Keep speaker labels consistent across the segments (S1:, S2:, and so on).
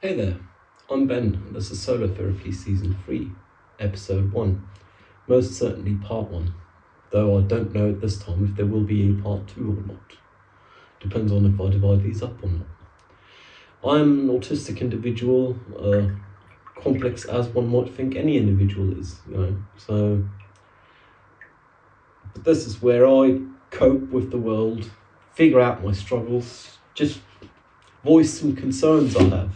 S1: Hey there, I'm Ben, and this is Solo Therapy Season 3, Episode 1, most certainly Part 1, though I don't know at this time if there will be a Part 2 or not. Depends on if I divide these up or not. I'm an autistic individual, complex as one might think any individual is, so but this is where I cope with the world, figure out my struggles, just voice some concerns I have.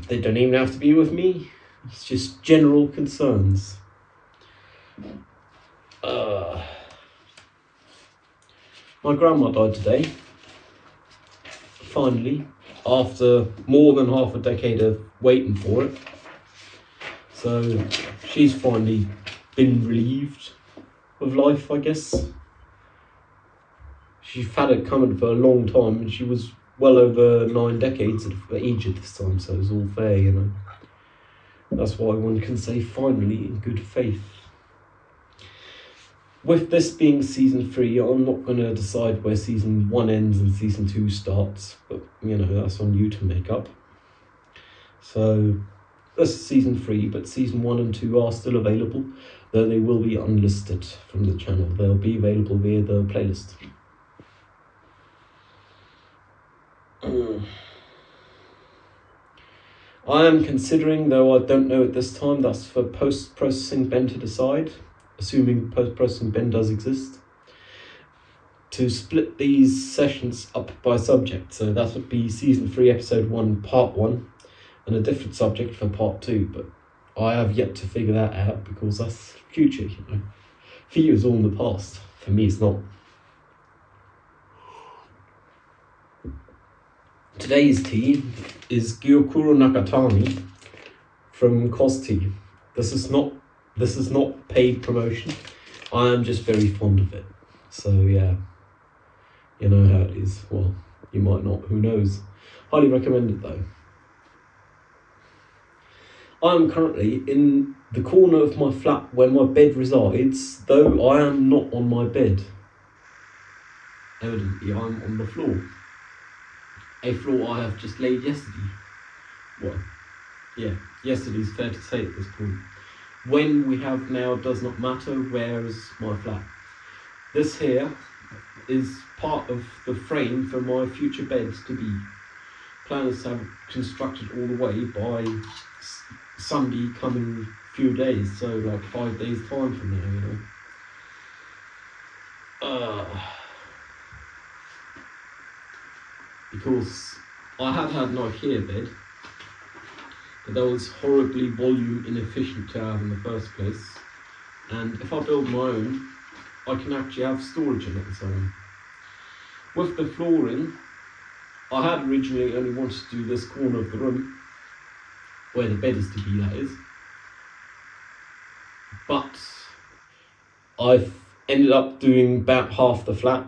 S1: They don't even have to be with me. It's just general concerns. My grandma died today. Finally, after more than half a decade of waiting for it. So she's finally been relieved of life, I guess. She's had it coming for a long time, and she was well over 9 decades of age at this time, so it's all fair, That's why one can say finally in good faith. With this being Season 3, I'm not going to decide where Season 1 ends and Season 2 starts, but, that's on you to make up. So, this is Season 3, but Season 1 and 2 are still available, though they will be unlisted from the channel. They'll be available via the playlist. I am considering, though I don't know at this time, that's for post-processing Ben to decide, assuming post-processing Ben does exist, to split these sessions up by subject. So that would be Season 3, Episode 1, Part 1, and a different subject for Part 2, but I have yet to figure that out because that's future, For you, it's all in the past. For me, it's not. Today's tea is Gyokuro Nakatani from Cos Tea. This is not paid promotion. I am just very fond of it. So yeah, you know how it is. Well, you might not. Who knows? Highly recommend it though. I am currently in the corner of my flat where my bed resides, though I am not on my bed. Evidently, I'm on the floor. A floor I have just laid yesterday. Well, yeah, yesterday's fair to say at this point. When we have now does not matter. Where is my flat? This here is part of the frame for my future bed to be. Plan is to have it constructed all the way by Sunday coming few days, so like 5 days time from now, Because I had an IKEA bed, but that was horribly volume inefficient to have in the first place. And if I build my own, I can actually have storage in it and so on. With the flooring, I had originally only wanted to do this corner of the room, where the bed is to be, that is. But I've ended up doing about half the flat,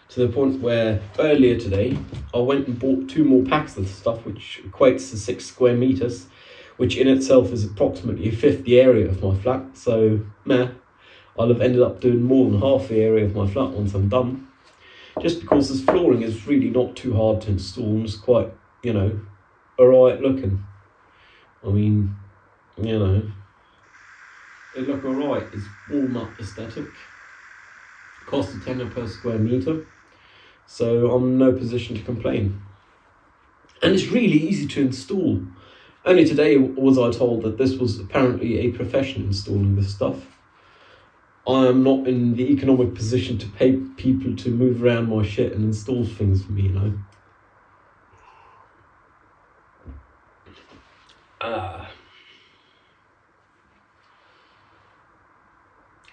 S1: to the point where earlier today I went and bought 2 more packs of stuff, which equates to 6 square meters, which in itself is approximately a fifth the area of my flat. So I'll have ended up doing more than half the area of my flat once I'm done, just because this flooring is really not too hard to install and it's quite, alright looking. I mean, it look alright. It's walnut aesthetic. Cost a tenner per square meter, so I'm in no position to complain. And it's really easy to install. Only today was I told that this was apparently a profession installing this stuff. I am not in the economic position to pay people to move around my shit and install things for me,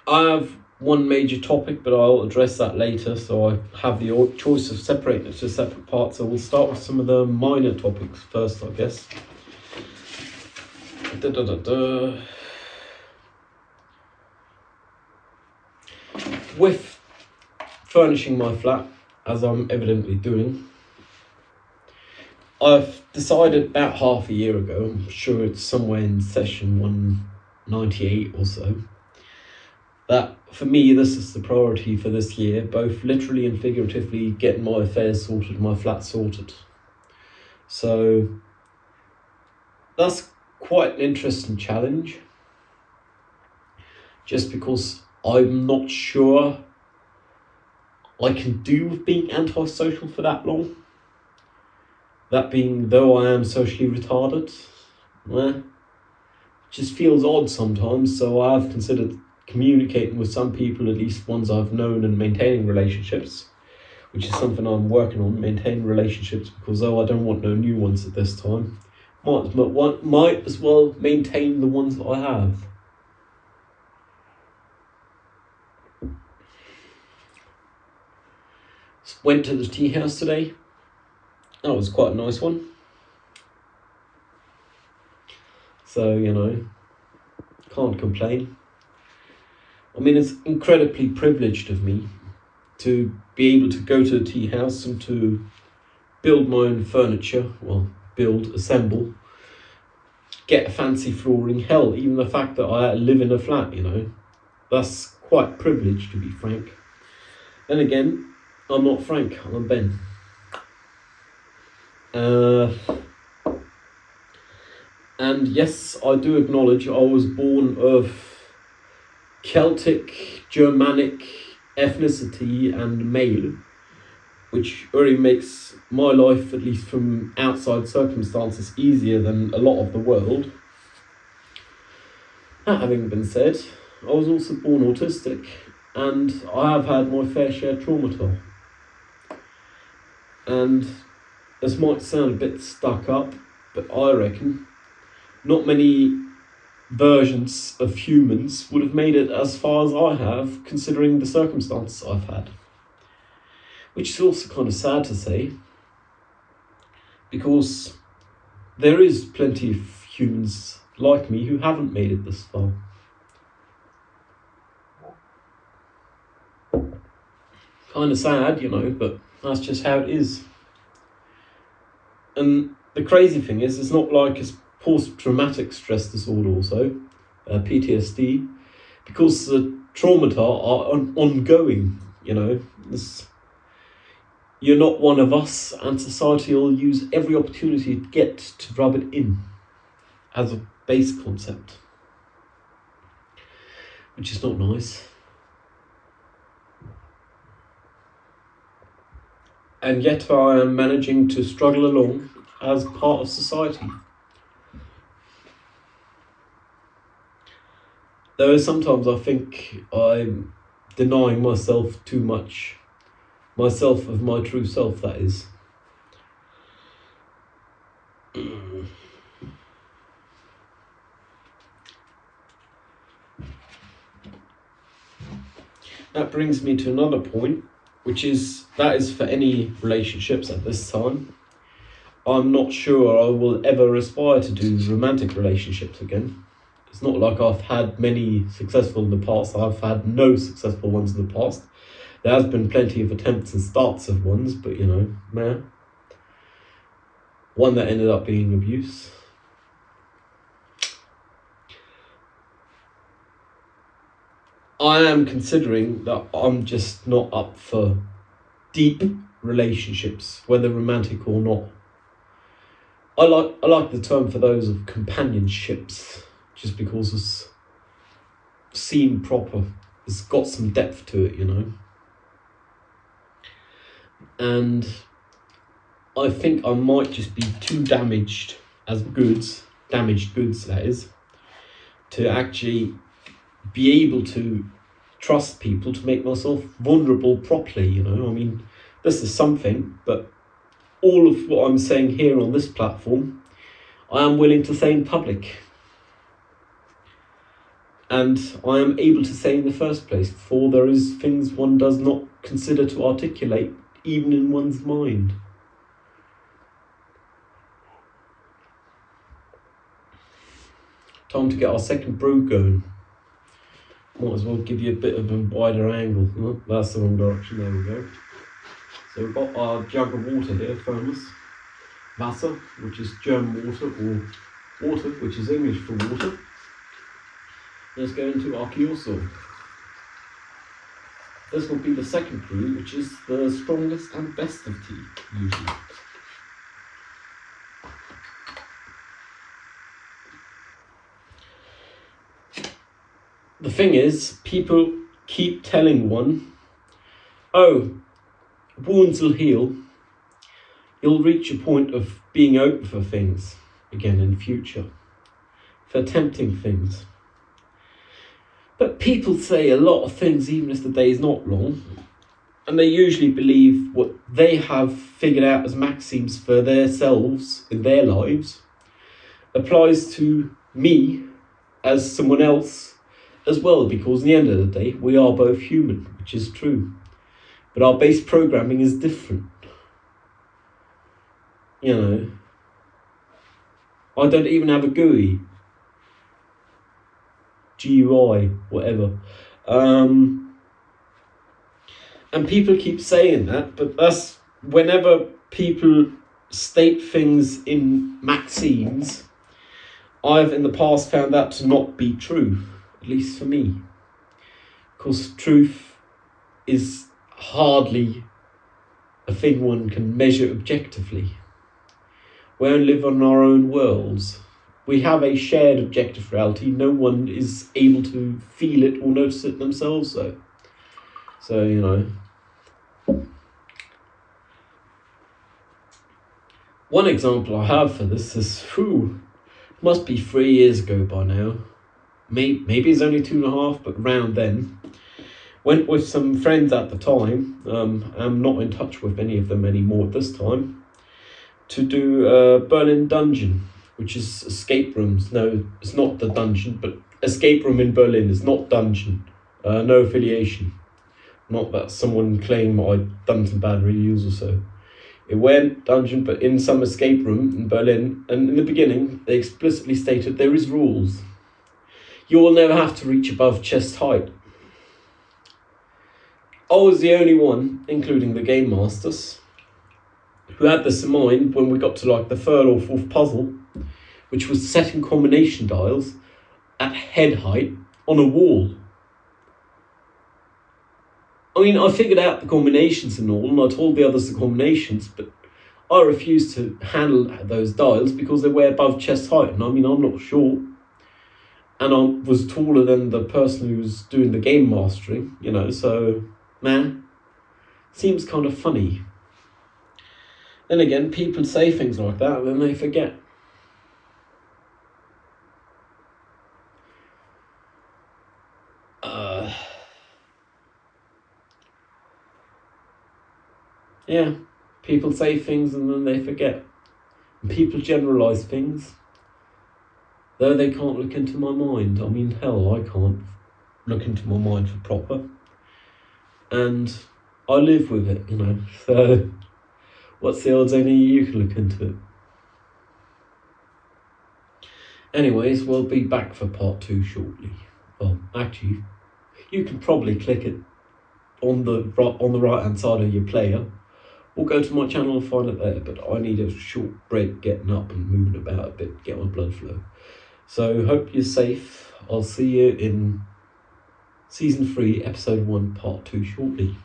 S1: I have one major topic, but I'll address that later, so I have the choice of separating it to separate parts. So we'll start with some of the minor topics first, I guess. With furnishing my flat, as I'm evidently doing, I've decided about half a year ago, I'm sure it's somewhere in session 198 or so, that for me this is the priority for this year, both literally and figuratively getting my affairs sorted, my flat sorted. So that's quite an interesting challenge, just because I'm not sure I can do with being antisocial for that long. That being, though I am socially retarded, just feels odd sometimes. So I have considered communicating with some people, at least ones I've known, and maintaining relationships, which is something I'm working on, maintaining relationships, because though I don't want no new ones at this time, might as well maintain the ones that I have. Went to the tea house today. That was quite a nice one. So, can't complain. I mean, it's incredibly privileged of me to be able to go to a tea house and to build my own furniture, assemble, get fancy flooring. Hell, even the fact that I live in a flat, that's quite privileged, to be frank. Then again, I'm not Frank, I'm Ben. And yes, I do acknowledge I was born of Celtic, Germanic ethnicity and male, which already makes my life, at least from outside circumstances, easier than a lot of the world. That having been said, I was also born autistic, and I have had my fair share of traumata. And this might sound a bit stuck up, but I reckon not many versions of humans would have made it as far as I have, considering the circumstances I've had. Which is also kind of sad to say, because there is plenty of humans like me who haven't made it this far. Kind of sad, but that's just how it is. And the crazy thing is, it's not like it's post-traumatic stress disorder also, PTSD, because the traumata are ongoing, you're not one of us, and society will use every opportunity to get to rub it in as a base concept, which is not nice. And yet I am managing to struggle along as part of society. Though sometimes I think I'm denying myself too much. Myself of my true self, that is. That brings me to another point, which is, that is for any relationships at this time. I'm not sure I will ever aspire to do romantic relationships again. It's not like I've had many successful in the past. I've had no successful ones in the past. There has been plenty of attempts and starts of ones, but one that ended up being abuse. I am considering that I'm just not up for deep relationships, whether romantic or not. I like the term for those of companionships, just because it's seen proper. It's got some depth to it, And I think I might just be too damaged goods, that is, to actually be able to trust people, to make myself vulnerable properly, I mean, this is something, but all of what I'm saying here on this platform, I am willing to say in public. And I am able to say in the first place, for there is things one does not consider to articulate, even in one's mind. Time to get our second brew going. Might as well give you a bit of a wider angle. Oh, that's the wrong direction, there we go. So we've got our jug of water here, thermos. Wasser, which is German water, or water, which is English for water. Let's go into our Kyoso. This will be the second brew, which is the strongest and best of tea, usually. the thing is, people keep telling one, oh, wounds will heal. You'll reach a point of being open for things again in the future, for attempting things. But people say a lot of things even if the day is not long, and they usually believe what they have figured out as maxims for themselves in their lives applies to me as someone else as well, because in the end of the day, we are both human, which is true. But our base programming is different. You know, I don't even have a GUI, GUI, whatever. And people keep saying that, but that's whenever people state things in maxims, I've in the past found that to not be true, at least for me. Because truth is hardly a thing one can measure objectively. We only live on our own worlds. We have a shared objective reality. No one is able to feel it or notice it themselves, though. So, you know. One example I have for this is, must be 3 years ago by now. Maybe it's only 2.5, but round then. Went with some friends at the time. I'm not in touch with any of them anymore at this time. To do Berlin Dungeon, which is escape rooms. No, it's not the dungeon, but escape room in Berlin is not dungeon. No affiliation. Not that someone claimed I'd done some bad reviews or so. It went dungeon, but in some escape room in Berlin, and in the beginning, they explicitly stated there is rules. You will never have to reach above chest height. I was the only one, including the game masters, who had this in mind when we got to like the third or fourth puzzle, which was setting combination dials at head height on a wall. I mean, I figured out the combinations and all, and I told the others the combinations, but I refused to handle those dials because they were above chest height, and I mean, I'm not short. And I was taller than the person who was doing the game mastering, you know, so, man, seems kind of funny. Then again, people say things like that and then they forget. Yeah, people say things and then they forget. And people generalise things, though they can't look into my mind. I mean, hell, I can't look into my mind for proper. And I live with it, you know, so what's the odds only you can look into it? Anyways, we'll be back for part 2 shortly. Well, actually, you can probably click it on the right hand side of your player, or go to my channel and find it there, but I need a short break getting up and moving about a bit, get my blood flow. So hope you're safe. I'll see you in season 3, episode 1, part 2 shortly.